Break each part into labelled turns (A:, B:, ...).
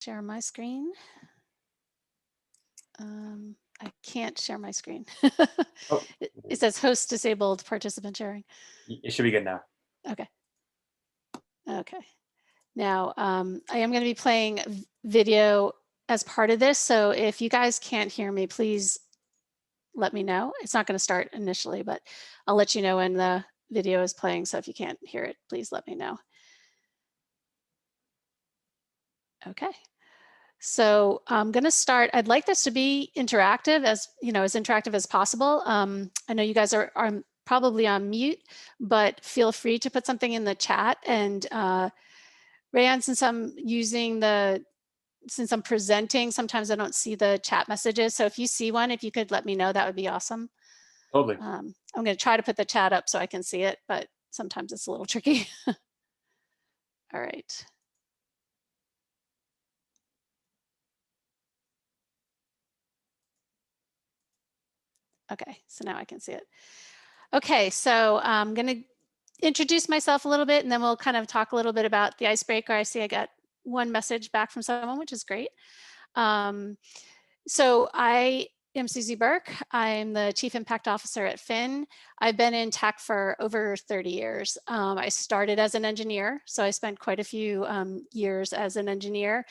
A: share my screen. I can't share my screen.
B: Oh,
A: It says host disabled participant sharing.
B: it should be good now.
A: Okay. Okay. Now, I am going to be playing video as part of this. So if you guys can't hear me, please let me know. It's not going to start initially, but I'll let you know when the video is playing. So if you can't hear it, please let me know. Okay. So I'm going to start. I'd like this to be interactive, as interactive as possible. I know you guys are probably on mute, but feel free to put something in the chat. And Rayanne, since I'm presenting, sometimes I don't see the chat messages. So if you see one, if you could let me know, that would be awesome.
B: Totally.
A: I'm going to try to put the chat up so I can see it, but sometimes it's a little tricky. All right. Okay, so now I can see it. Okay, so I'm going to introduce myself a little bit, and then we'll kind of talk a little bit about the icebreaker. I see I got one message back from someone, which is great. So I am Susi Burke. I'm the Chief Impact Officer at Phin. I've been in tech for over 30 years. I started as an engineer, so I spent quite a few years as an engineer.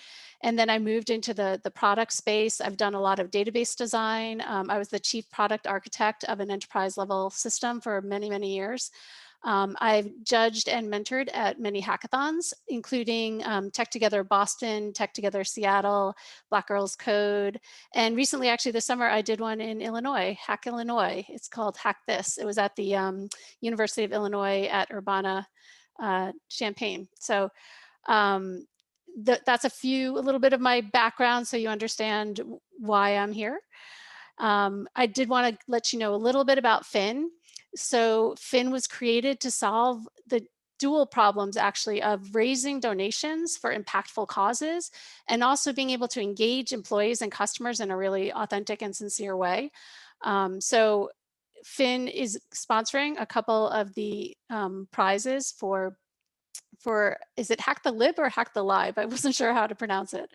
A: And then I moved into the product space. I've done a lot of database design. I was the chief product architect of an enterprise level system for many, many years. I've judged and mentored at many hackathons, including Tech Together Boston, Tech Together Seattle, Black Girls Code. And recently, actually this summer, I did one in Illinois, Hack Illinois. It's called HackThe. It was at the University of Illinois at Urbana-Champaign. So that's a little bit of my background so you understand why I'm here. I did want to let you know a little bit about Phin. So Phin was created to solve the dual problems actually of raising donations for impactful causes and also being able to engage employees and customers in a really authentic and sincere way. So Phin is sponsoring a couple of the prizes for is it HackTheLib or HackTheLib? I wasn't sure how to pronounce it.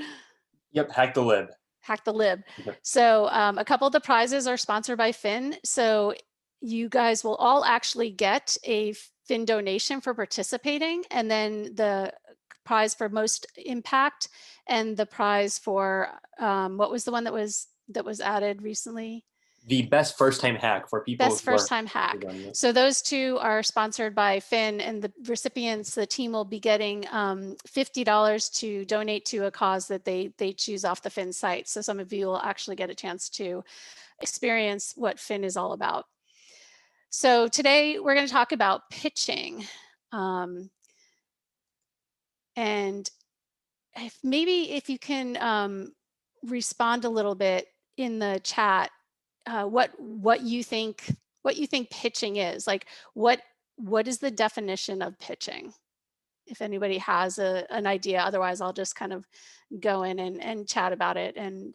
B: Yep, HackTheLib.
A: HackTheLib.
B: Yep.
A: So a couple of the prizes are sponsored by Phin. So you guys will all actually get a Phin donation for participating, and then the prize for most impact and the prize for what was the one that was added recently?
B: The best first-time hack for people.
A: Best first-time hack. So those two are sponsored by Phin, and the recipients, the team will be getting $50 to donate to a cause that they choose off the Phin site. So some of you will actually get a chance to experience what Phin is all about. So today we're going to talk about pitching. And if you can respond a little bit in the chat, what you think pitching is. Like what is the definition of pitching? If anybody has an idea, otherwise I'll just kind of go in and chat about it and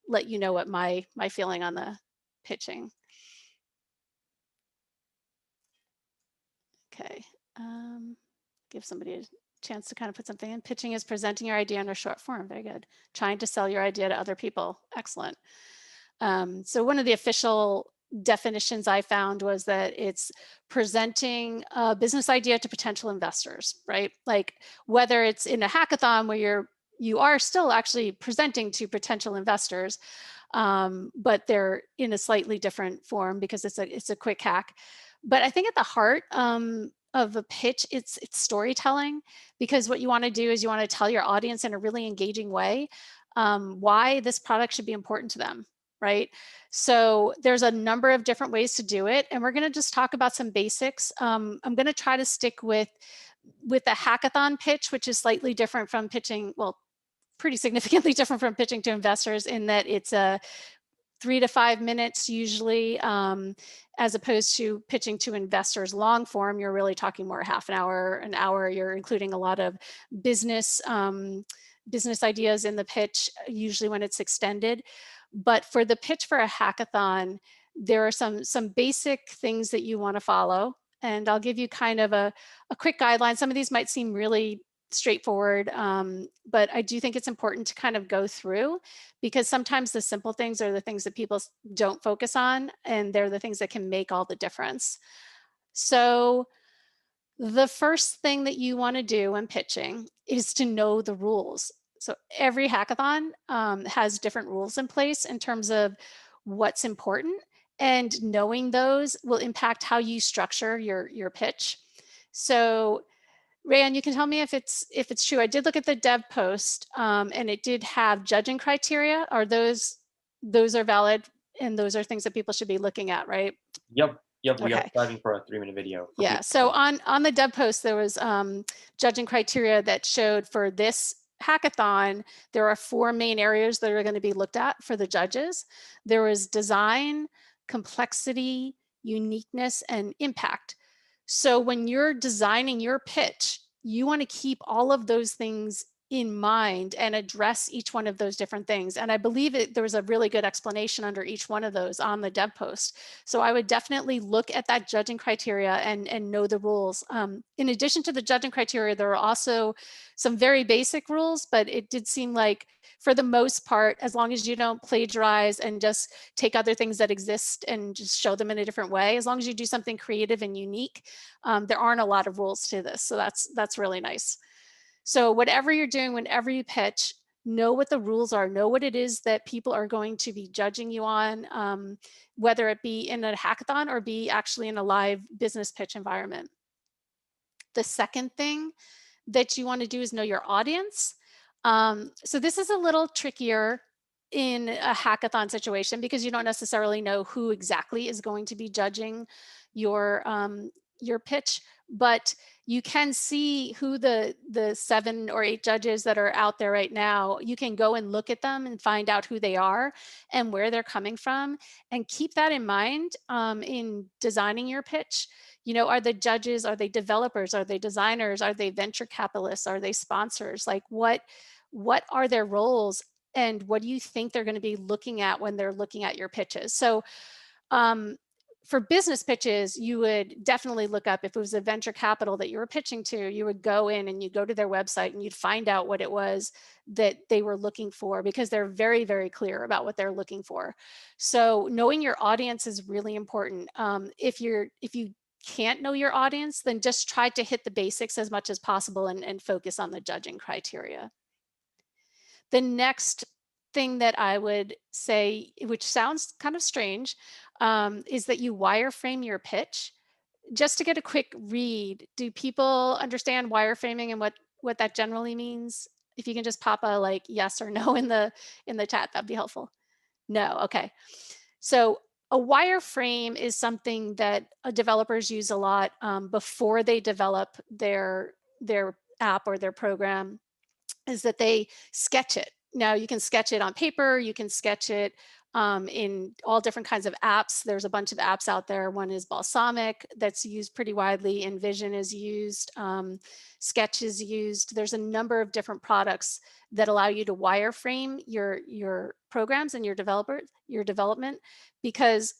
A: let you know what my feeling on the pitching. Okay, give somebody a chance to kind of put something in. Pitching is presenting your idea in a short form. Very good. Trying to sell your idea to other people. Excellent. So one of the official definitions I found was that it's presenting a business idea to potential investors, right? Like whether it's in a hackathon where you are still actually presenting to potential investors, but they're in a slightly different form because it's a quick hack. But I think at the heart of a pitch, it's storytelling, because what you want to do is you want to tell your audience in a really engaging way why this product should be important to them. Right? So there's a number of different ways to do it, and we're going to just talk about some basics. I'm going to try to stick with the hackathon pitch, which is slightly different from pitching, well, pretty significantly different from pitching to investors in that it's a 3 to 5 minutes usually, as opposed to pitching to investors long form. You're really talking more half an hour. You're including a lot of business ideas in the pitch, usually when it's extended. But for the pitch for a hackathon, there are some basic things that you want to follow. And I'll give you kind of a quick guideline. Some of these might seem really straightforward. But I do think it's important to kind of go through, because sometimes the simple things are the things that people don't focus on, and they're the things that can make all the difference. So the first thing that you want to do when pitching is to know the rules. So every hackathon has different rules in place in terms of what's important, and knowing those will impact how you structure your pitch. So Rayan, you can tell me if it's true. I did look at the dev post, and it did have judging criteria. Are those are valid, and those are things that people should be looking at, right?
B: Yep. Yep. We are
A: Okay.
B: striving for a 3-minute video for
A: Yeah.
B: people.
A: So on the dev post, there was judging criteria that showed for this hackathon, there are 4 main areas that are going to be looked at for the judges. There was design, complexity, uniqueness, and impact. So when you're designing your pitch, you want to keep all of those things in mind and address each one of those different things. And I believe there was a really good explanation under each one of those on the dev post. So I would definitely look at that judging criteria and know the rules. In addition to the judging criteria, there are also some very basic rules, but it did seem like for the most part, as long as you don't plagiarize and just take other things that exist and just show them in a different way, as long as you do something creative and unique, there aren't a lot of rules to this. So that's really nice. So whatever you're doing, whenever you pitch, know what the rules are, know what it is that people are going to be judging you on, whether it be in a hackathon or be actually in a live business pitch environment. The second thing that you want to do is know your audience. So this is a little trickier in a hackathon situation, because you don't necessarily know who exactly is going to be judging your pitch, but you can see who the 7 or 8 judges that are out there right now. You can go and look at them and find out who they are and where they're coming from, and keep that in mind in designing your pitch. You know, are the judges, are they developers, are they designers, are they venture capitalists, are they sponsors? Like what are their roles, and what do you think they're going to be looking at when they're looking at your pitches? So for business pitches, you would definitely look up, if it was a venture capital that you were pitching to, you would go in and you go to their website and you'd find out what it was that they were looking for, because they're very, very clear about what they're looking for. So knowing your audience is really important. If you can't know your audience, then just try to hit the basics as much as possible and focus on the judging criteria. The next thing that I would say, which sounds kind of strange, is that you wireframe your pitch. Just to get a quick read, do people understand wireframing and what that generally means? If you can just pop a like yes or no in the chat, that'd be helpful. No, okay. So a wireframe is something that developers use a lot before they develop their app or their program, is that they sketch it. Now you can sketch it on paper, you can sketch it in all different kinds of apps. There's a bunch of apps out there. One is Balsamic that's used pretty widely. InVision is used. Sketch is used. There's a number of different products that allow you to wireframe your programs and your development, because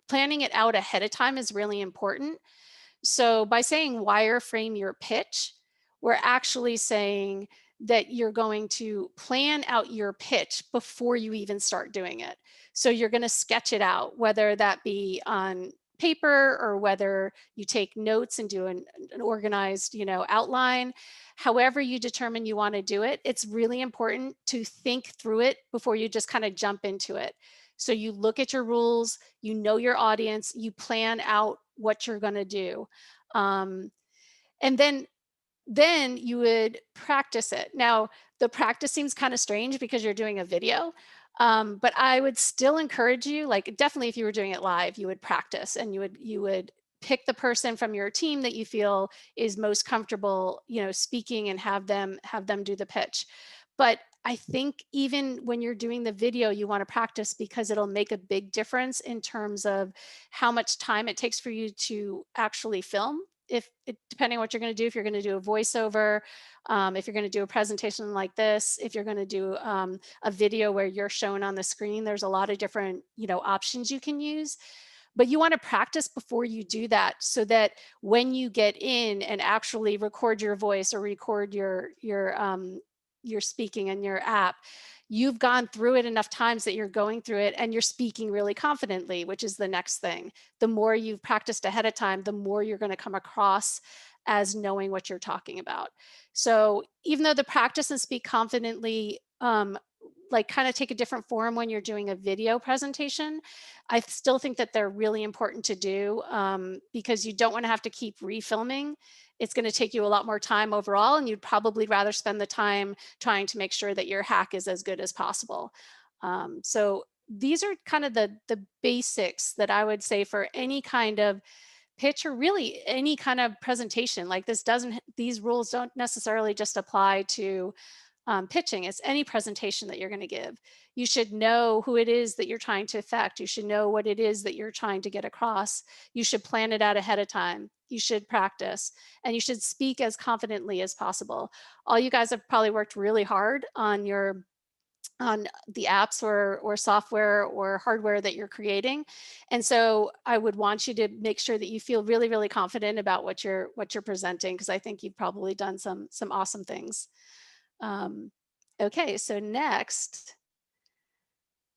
A: planning it out ahead of time is really important. So by saying wireframe your pitch, we're actually saying that you're going to plan out your pitch before you even start doing it. So you're going to sketch it out, whether that be on paper or whether you take notes and do an organized, outline. However you determine you want to do it, it's really important to think through it before you just kind of jump into it. So you look at your rules, you know your audience, you plan out what you're going to do. And then you would practice it. Now, the practice seems kind of strange because you're doing a video, but I would still encourage you, like definitely if you were doing it live, you would practice and you would pick the person from your team that you feel is most comfortable, speaking, and have them do the pitch. But I think even when you're doing the video, you want to practice, because it'll make a big difference in terms of how much time it takes for you to actually film. Depending on what you're going to do, if you're going to do a voiceover, if you're going to do a presentation like this, if you're going to do a video where you're shown on the screen, there's a lot of different options you can use. But you want to practice before you do that, so that when you get in and actually record your voice or record your speaking in your app, you've gone through it enough times that you're going through it and you're speaking really confidently, which is the next thing. The more you've practiced ahead of time, the more you're going to come across as knowing what you're talking about. So even though the practice and speak confidently like kind of take a different form when you're doing a video presentation, I still think that they're really important to do, because you don't want to have to keep refilming. It's going to take you a lot more time overall, and you'd probably rather spend the time trying to make sure that your hack is as good as possible. So these are kind of the basics that I would say for any kind of pitch or really any kind of presentation. Like these rules don't necessarily just apply to pitching. It's any presentation that you're going to give. You should know who it is that you're trying to affect. You should know what it is that you're trying to get across. You should plan it out ahead of time. You should practice, and you should speak as confidently as possible. All you guys have probably worked really hard on the apps or software or hardware that you're creating. And so I would want you to make sure that you feel really, really confident about what you're presenting, because I think you've probably done some awesome things. Okay, so next,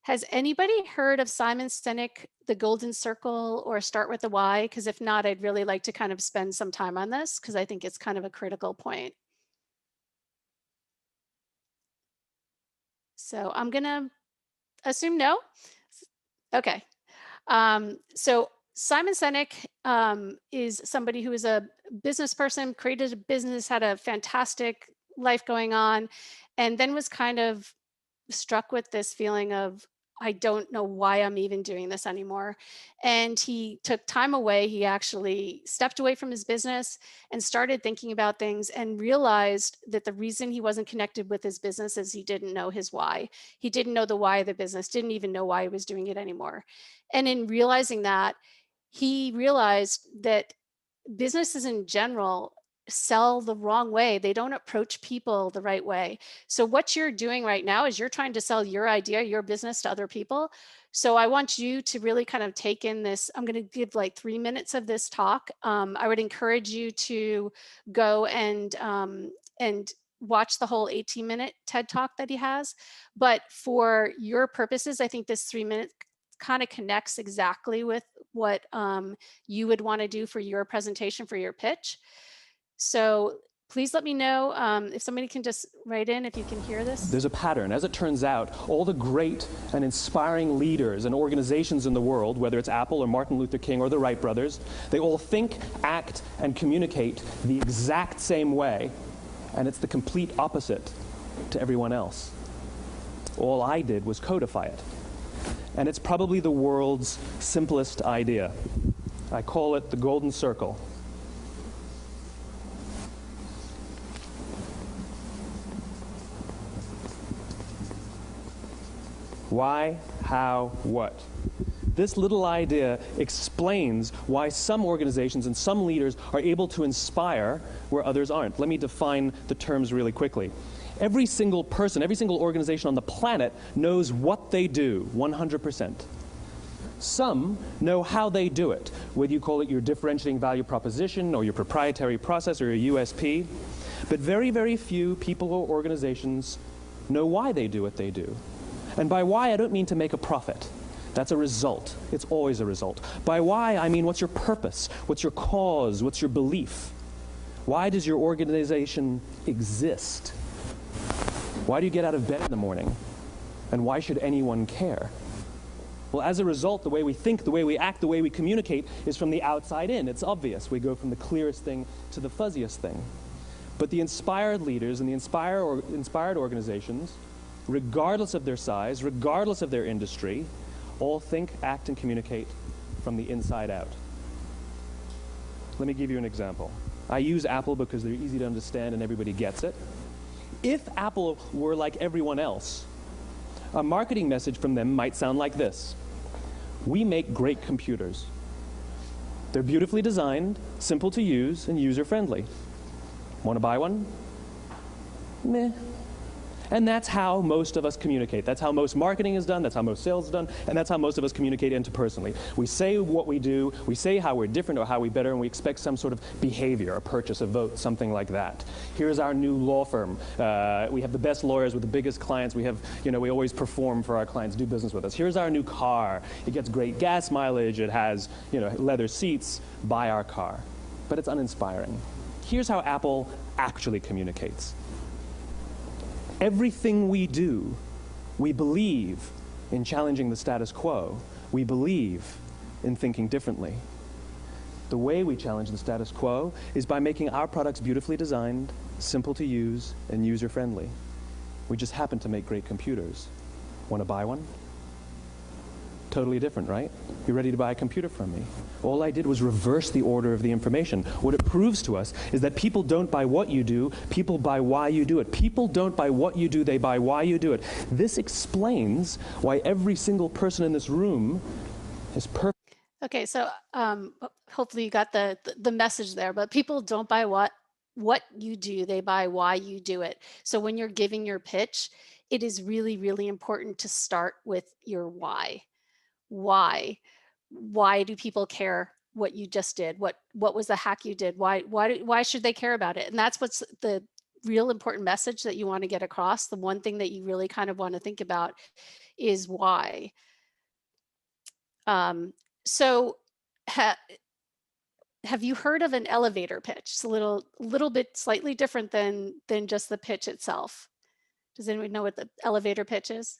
A: has anybody heard of Simon Sinek, The Golden Circle, or Start with the Why? Because if not, I'd really like to kind of spend some time on this, because I think it's kind of a critical point. So I'm gonna assume no. Okay. So Simon Sinek is somebody who is a business person, created a business, had a fantastic life going on, and then was kind of struck with this feeling of, I don't know why I'm even doing this anymore. And he took time away. He actually stepped away from his business and started thinking about things, and realized that the reason he wasn't connected with his business is he didn't know his why. He didn't know the why of the business, didn't even know why he was doing it anymore. And in realizing that, he realized that businesses in general sell the wrong way. They don't approach people the right way. So what you're doing right now is you're trying to sell your idea, your business to other people. So I want you to really kind of take in this. I'm going to give like 3 minutes of this talk. I would encourage you to go and watch the whole 18-minute TED Talk that he has. But for your purposes, I think this 3 minutes kind of connects exactly with what you would want to do for your presentation, for your pitch. So please let me know if somebody can just write in if you can hear this.
C: There's a pattern. As it turns out, all the great and inspiring leaders and organizations in the world, whether it's Apple or Martin Luther King or the Wright brothers, they all think, act, and communicate the exact same way, and it's the complete opposite to everyone else. All I did was codify it. And it's probably the world's simplest idea. I call it the golden circle. Why, how, what? This little idea explains why some organizations and some leaders are able to inspire where others aren't. Let me define the terms really quickly. Every single person, every single organization on the planet knows what they do, 100%. Some know how they do it, whether you call it your differentiating value proposition or your proprietary process or your USP. But very, very few people or organizations know why they do what they do. And by why, I don't mean to make a profit. That's a result. It's always a result. By why, I mean what's your purpose? What's your cause? What's your belief? Why does your organization exist? Why do you get out of bed in the morning? And why should anyone care? Well, as a result, the way we think, the way we act, the way we communicate is from the outside in. It's obvious. We go from the clearest thing to the fuzziest thing. But the inspired leaders and the inspired organizations, regardless of their size, regardless of their industry, all think, act, and communicate from the inside out. Let me give you an example. I use Apple because they're easy to understand and everybody gets it. If Apple were like everyone else, a marketing message from them might sound like this. We make great computers. They're beautifully designed, simple to use, and user-friendly. Want to buy one? Meh. And that's how most of us communicate. That's how most marketing is done, that's how most sales is done, and that's how most of us communicate interpersonally. We say what we do, we say how we're different or how we're better, and we expect some sort of behavior, a purchase, a vote, something like that. Here's our new law firm. We have the best lawyers with the biggest clients. We have, we always perform for our clients, do business with us. Here's our new car. It gets great gas mileage. It has, leather seats. Buy our car. But it's uninspiring. Here's how Apple actually communicates. Everything we do, we believe in challenging the status quo. We believe in thinking differently. The way we challenge the status quo is by making our products beautifully designed, simple to use, and user-friendly. We just happen to make great computers. Want to buy one? Totally different, right? You're ready to buy a computer from me. All I did was reverse the order of the information. What it proves to us is that people don't buy what you do, people buy why you do it. People don't buy what you do, they buy why you do it. This explains why every single person in this room is perfect.
A: Okay, so hopefully you got the message there, but people don't buy what you do, they buy why you do it. So when you're giving your pitch, it is really, really important to start with your why. Why do people care what you just did? What was the hack you did? Why should they care about it? And that's what's the real important message that you want to get across. The one thing that you really kind of want to think about is why. So have you heard of an elevator pitch? It's a little bit slightly different than just the pitch itself. Does anyone know what the elevator pitch is?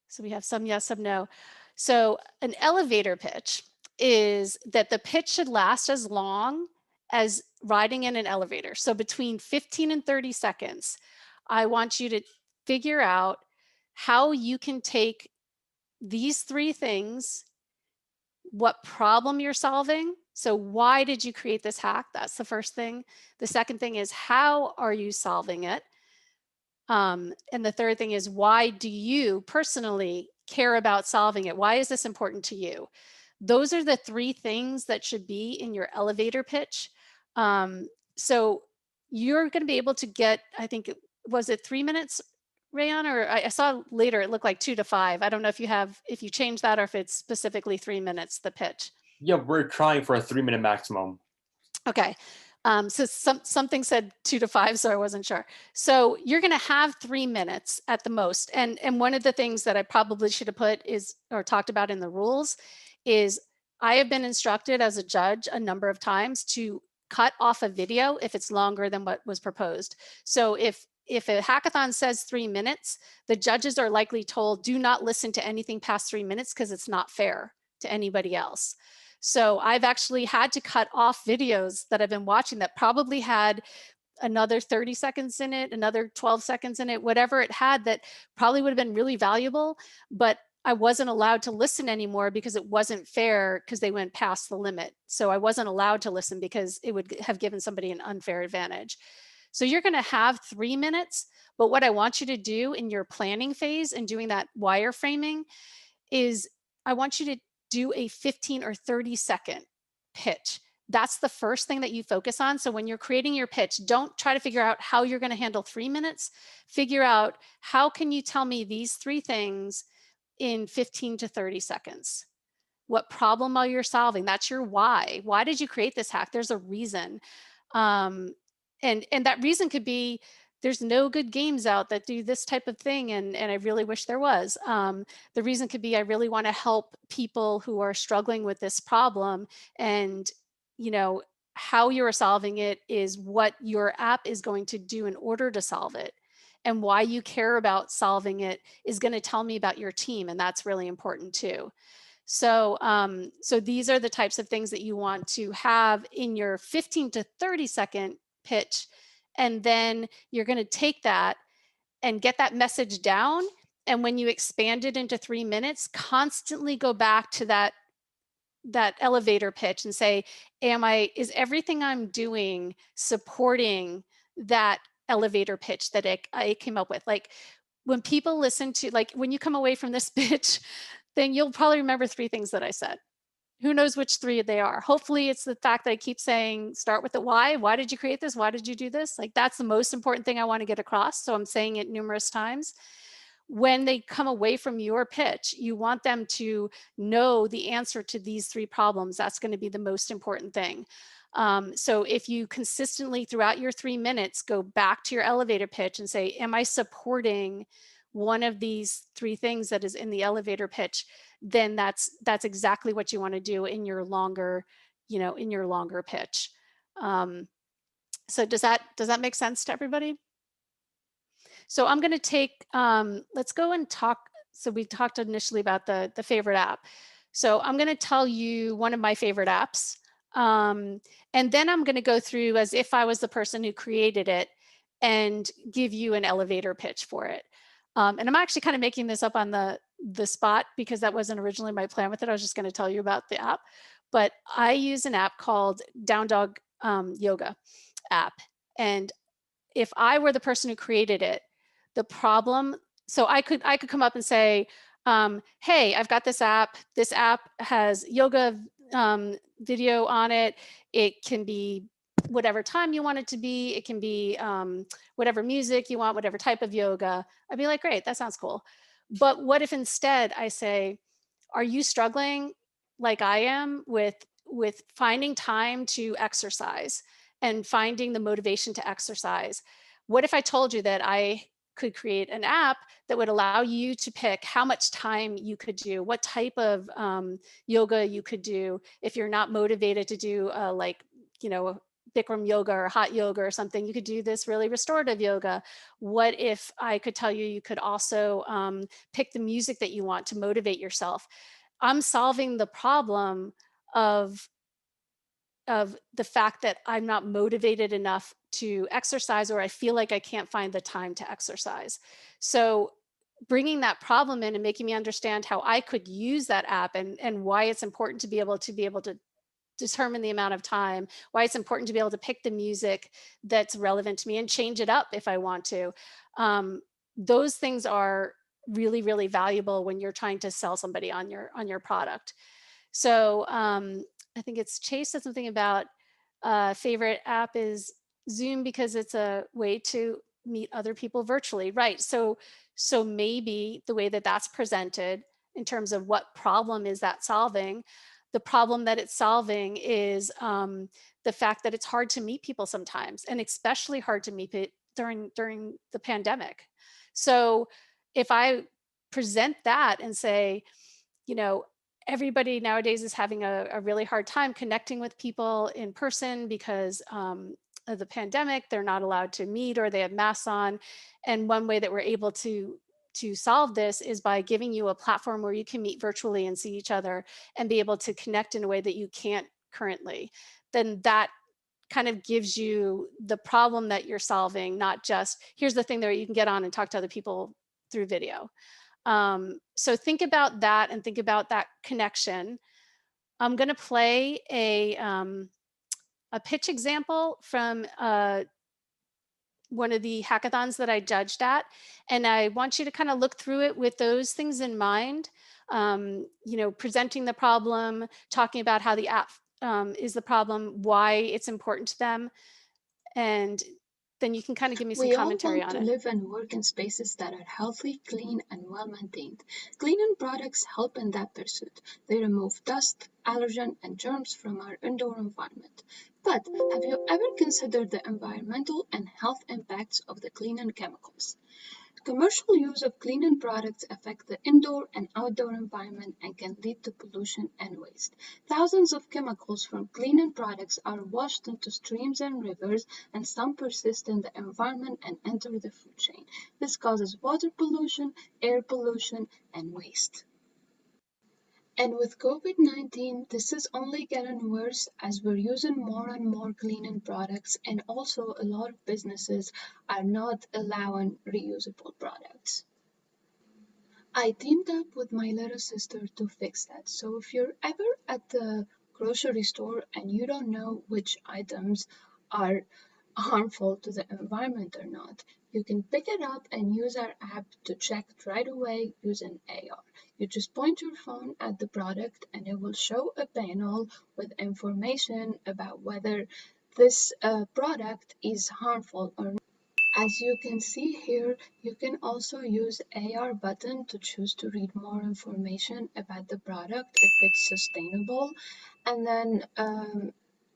A: So we have some yes, some no. So an elevator pitch is that the pitch should last as long as riding in an elevator. So between 15 and 30 seconds, I want you to figure out how you can take these three things, what problem you're solving. So why did you create this hack? That's the first thing. The second thing is, how are you solving it? And the third thing is, why do you personally care about solving it? Why is this important to you? Those are the three things that should be in your elevator pitch. So you're going to be able to get, I think, was it 3 minutes, Rayon? Or I saw later it looked like 2 to 5. I don't know if you change that or if it's specifically 3 minutes, the pitch.
B: Yeah, we're trying for a 3-minute maximum.
A: Okay. So something said 2 to 5, so I wasn't sure. So you're going to have 3 minutes at the most. And one of the things that I probably should have put is, or talked about in the rules, is I have been instructed as a judge a number of times to cut off a video if it's longer than what was proposed. So if a hackathon says 3 minutes, the judges are likely told, do not listen to anything past 3 minutes because it's not fair to anybody else. So I've actually had to cut off videos that I've been watching that probably had another 30 seconds in it, another 12 seconds in it, whatever it had that probably would have been really valuable, but I wasn't allowed to listen anymore because it wasn't fair because they went past the limit. So I wasn't allowed to listen because it would have given somebody an unfair advantage. So you're going to have 3 minutes, but what I want you to do in your planning phase and doing that wireframing is I want you to do a 15 or 30 second pitch. That's the first thing that you focus on. So when you're creating your pitch, don't try to figure out how you're going to handle 3 minutes. Figure out, how can you tell me these three things in 15 to 30 seconds? What problem are you solving? That's your why. Why did you create this hack? There's a reason. And that reason could be, there's no good games out that do this type of thing, and I really wish there was. The reason could be, I really want to help people who are struggling with this problem, and how you're solving it is what your app is going to do in order to solve it, and why you care about solving it is going to tell me about your team, and that's really important too. So these are the types of things that you want to have in your 15 to 30 second pitch. And then you're going to take that and get that message down. And when you expand it into 3 minutes, constantly go back to that elevator pitch and say, is everything I'm doing supporting that elevator pitch that I came up with? Like, when people listen to, like, when you come away from this pitch, then you'll probably remember 3 things that I said. who knows which 3 they are. Hopefully it's the fact that I keep saying, start with the why. Why did you create this? Why did you do this? Like, that's the most important thing I want to get across. So I'm saying it numerous times. When they come away from your pitch, you want them to know the answer to these 3 problems. That's going to be the most important thing. So if you consistently throughout your 3 minutes go back to your elevator pitch and say, am I supporting one of these 3 things that is in the elevator pitch, then that's exactly what you want to do in your longer, in your longer pitch. So does that make sense to everybody? So I'm going to take, let's go and talk. So we talked initially about the favorite app. So I'm going to tell you one of my favorite apps. And then I'm going to go through as if I was the person who created it and give you an elevator pitch for it. And I'm actually kind of making this up on the spot because that wasn't originally my plan with it. I was just going to tell you about the app. But I use an app called Down Dog Yoga app. And if I were the person who created it, the problem, so I could come up and say, hey, I've got this app. This app has yoga video on it. It can be whatever time you want it to be. It can be whatever music you want, whatever type of yoga. I'd be like, great, that sounds cool. But what if instead I say, are you struggling like I am with finding time to exercise and finding the motivation to exercise? What if I told you that I could create an app that would allow you to pick how much time you could do, what type of yoga you could do if you're not motivated to do like, Bikram yoga or hot yoga or something, you could do this really restorative yoga. What if I could tell you, you could also pick the music that you want to motivate yourself? I'm solving the problem of the fact that I'm not motivated enough to exercise, or I feel like I can't find the time to exercise. So bringing that problem in and making me understand how I could use that app and why it's important to be able to determine the amount of time, why it's important to be able to pick the music that's relevant to me and change it up if I want to. Those things are really, really valuable when you're trying to sell somebody on your product. So I think it's Chase said something about favorite app is Zoom because it's a way to meet other people virtually, right? So maybe the way that that's presented in terms of what problem is that solving, the problem that it's solving is the fact that it's hard to meet people sometimes, and especially hard to meet it during the pandemic. So if I present that and say, everybody nowadays is having a really hard time connecting with people in person because of the pandemic. They're not allowed to meet or they have masks on. And one way that we're able to solve this is by giving you a platform where you can meet virtually and see each other and be able to connect in a way that you can't currently. Then that kind of gives you the problem that you're solving, not just here's the thing that you can get on and talk to other people through video. So think about that and think about that connection. I'm going to play a pitch example from one of the hackathons that I judged at, and I want you to kind of look through it with those things in mind. Presenting the problem, talking about how the app is the problem, why it's important to them, and then you can kind of give me some commentary on it.
D: We all want to live and work in spaces that are healthy, clean, and well-maintained. Cleaning products help in that pursuit. They remove dust, allergen, and germs from our indoor environment. But have you ever considered the environmental and health impacts of the cleaning chemicals? Commercial use of cleaning products affect the indoor and outdoor environment and can lead to pollution and waste. Thousands of chemicals from cleaning products are washed into streams and rivers, and some persist in the environment and enter the food chain. This causes water pollution, air pollution, and waste. And with COVID-19, this is only getting worse as we're using more and more cleaning products, and also a lot of businesses are not allowing reusable products. I teamed up with my little sister to fix that. So if you're ever at the grocery store and you don't know which items are harmful to the environment or not, You can pick it up and use our app to check it right away using AR. You just point your phone at the product and it will show a panel with information about whether this product is harmful or not. As you can see here, you can also use AR button to choose to read more information about the product if it's sustainable. And then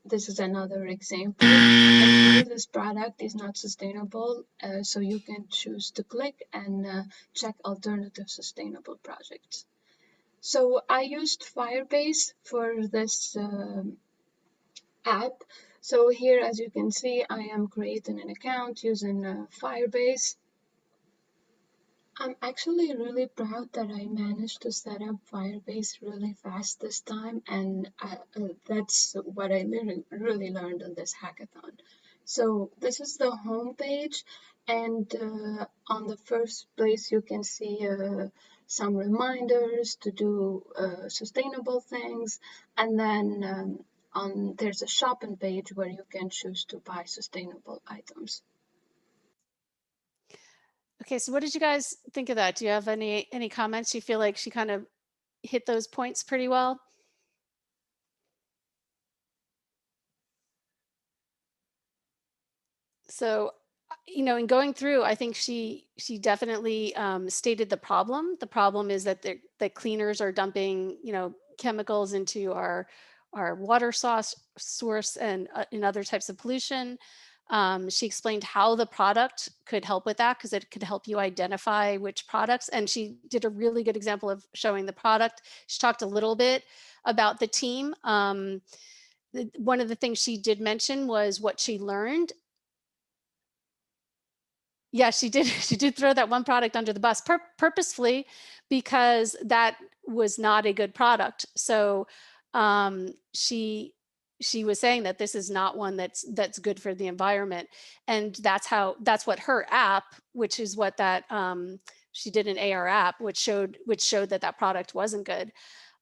D: this is another example. And here this product is not sustainable, so you can choose to click and check alternative sustainable projects. So I used Firebase for this app. So here, as you can see, I am creating an account using Firebase. I'm actually really proud that I managed to set up Firebase really fast this time, and that's what I really learned on this hackathon. So this is the home page, and on the first place you can see some reminders to do sustainable things, and then there's a shopping page where you can choose to buy sustainable items.
A: Okay, so what did you guys think of that? Do you have any comments? You feel like she kind of hit those points pretty well? So, you know, in going through, I think she definitely stated the problem. The problem is that the cleaners are dumping, you know, chemicals into our water source and in other types of pollution. She explained how the product could help with that, because it could help you identify which products. And she did a really good example of showing the product. She talked a little bit about the team. One of the things she did mention was what she learned. Yeah, she did. She did throw that one product under the bus purposefully, because that was not a good product. So she was saying that this is not one that's good for the environment, and that's what her app, which is what that she did an AR app, which showed that product wasn't good.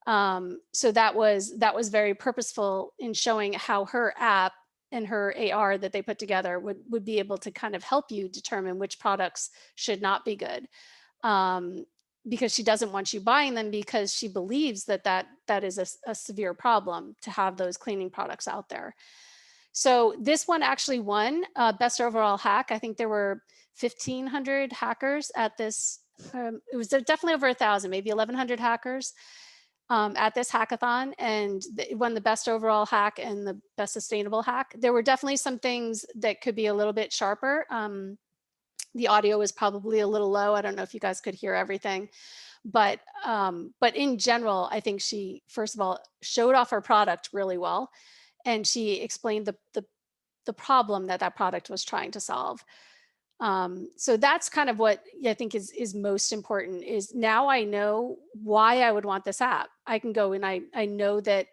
A: So that was very purposeful in showing how her app and her AR that they put together would be able to kind of help you determine which products should not be good. Because she doesn't want you buying them, because she believes that is a severe problem to have those cleaning products out there. So this one actually won best overall hack. I think there were 1,500 hackers at this. It was definitely over 1,000, maybe 1,100 hackers at this hackathon, and it won the best overall hack and the best sustainable hack. There were definitely some things that could be a little bit sharper. The audio was probably a little low. I don't know if you guys could hear everything, but in general, I think she, first of all, showed off her product really well, and she explained the problem that product was trying to solve. So that's kind of what I think is most important, is now I know why I would want this app. I can go and I know that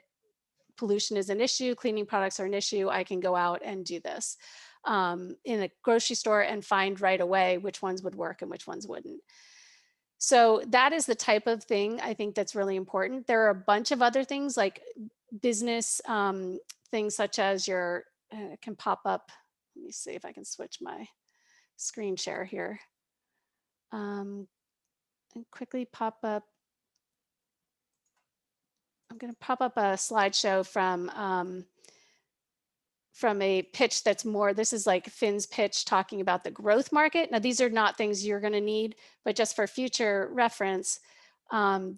A: pollution is an issue, cleaning products are an issue. I can go out and do this in a grocery store and find right away which ones would work and which ones wouldn't. So that is the type of thing I think that's really important. There are a bunch of other things like business things, such as your, it can pop up. Let me see if I can switch my screen share here and quickly pop up. I'm going to pop up a slideshow from a pitch that's more, this is like Phin's pitch talking about the growth market. Now, these are not things you're going to need, but just for future reference,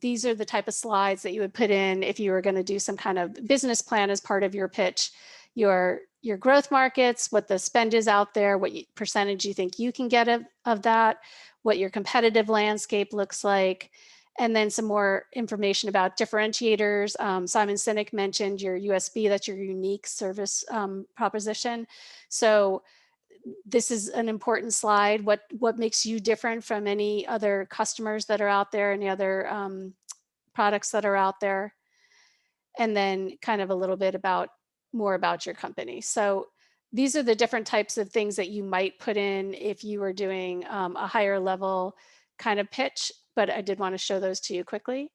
A: these are the type of slides that you would put in if you were going to do some kind of business plan as part of your pitch. Your growth markets, what the spend is out there, what percentage you think you can get of that, what your competitive landscape looks like, and then some more information about differentiators. Simon Sinek mentioned your USB, that's your unique service proposition. So this is an important slide. What makes you different from any other customers that are out there, any other products that are out there? And then kind of a little bit more about your company. So these are the different types of things that you might put in if you were doing a higher level kind of pitch, but I did want to show those to you quickly.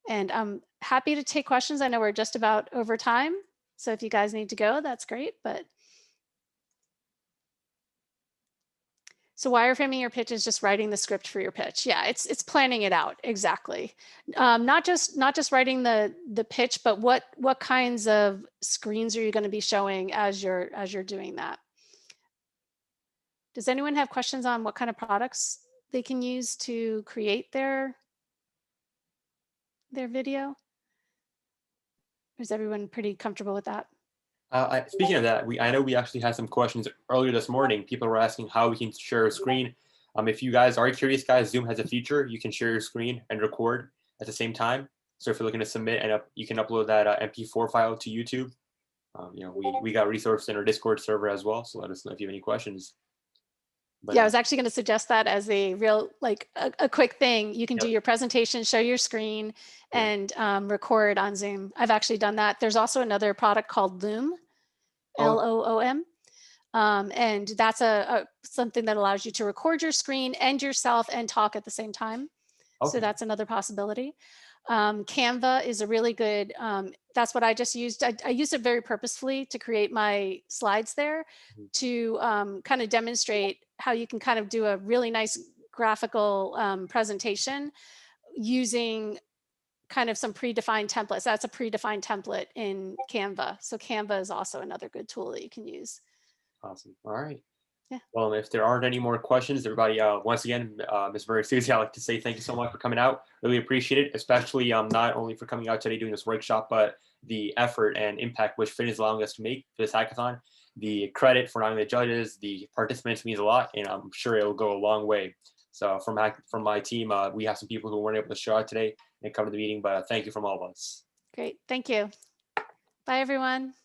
A: And I'm happy to take questions. I know we're just about over time, so if you guys need to go, that's great, but So wireframing your pitch is just writing the script for your pitch. Yeah, it's planning it out exactly. Not just writing the pitch, but what kinds of screens are you going to be showing as you're doing that? Does anyone have questions on what kind of products they can use to create their video? Or is everyone pretty comfortable with that?
B: Speaking of that, I know we actually had some questions earlier this morning. People were asking how we can share a screen. If you guys are curious, guys, Zoom has a feature. You can share your screen and record at the same time. So if you're looking to submit, and you can upload that MP4 file to YouTube. You know, we got resources in our Discord server as well. So let us know if you have any questions. But,
A: yeah, I was actually going to suggest that as a real, like a quick thing. You can do your presentation, show your screen, and record on Zoom. I've actually done that. There's also another product called Loom, Loom. And that's something that allows you to record your screen and yourself and talk at the same time. Okay. So that's another possibility. Canva is a really good, that's what I just used. I used it very purposefully to create my slides there to kind of demonstrate how you can kind of do a really nice graphical presentation using kind of some predefined templates. That's a predefined template in Canva. So Canva is also another good tool that you can use.
B: Awesome. All right.
A: Yeah.
B: Well, if there aren't any more questions, everybody, once again, Ms. Burke, Susi, I'd like to say thank you so much for coming out. Really appreciate it, especially not only for coming out today doing this workshop, but the effort and impact which Phin is allowing us to make for this hackathon. The credit for not only the judges, the participants means a lot, and I'm sure it'll go a long way. So from my team, we have some people who weren't able to show up today and come to the meeting, but thank you from all of us.
A: Great. Thank you. Bye, everyone.